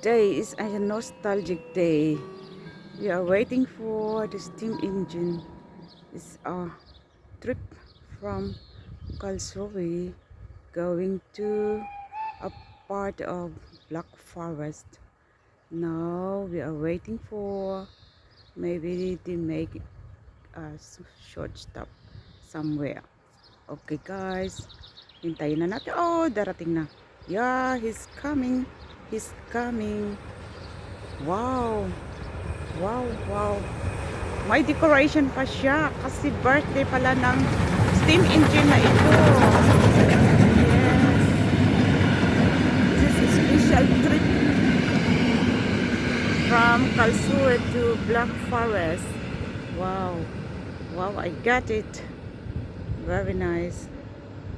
Today is a nostalgic day. We are waiting for the steam engine. It's a trip from Karlsruhe going to a part of Blackforest. Now we are waiting for maybe they make a short stop somewhere. Okay guys, hintayin na natin. Oh, darating na. Yeah, he's coming. He's coming. Wow. Wow, wow. May decoration pa siya kasi birthday pala ng steam engine na ito. Yes. This is a special trip from Karlsruhe to Blackforest. Wow. Wow, I got it. Very nice.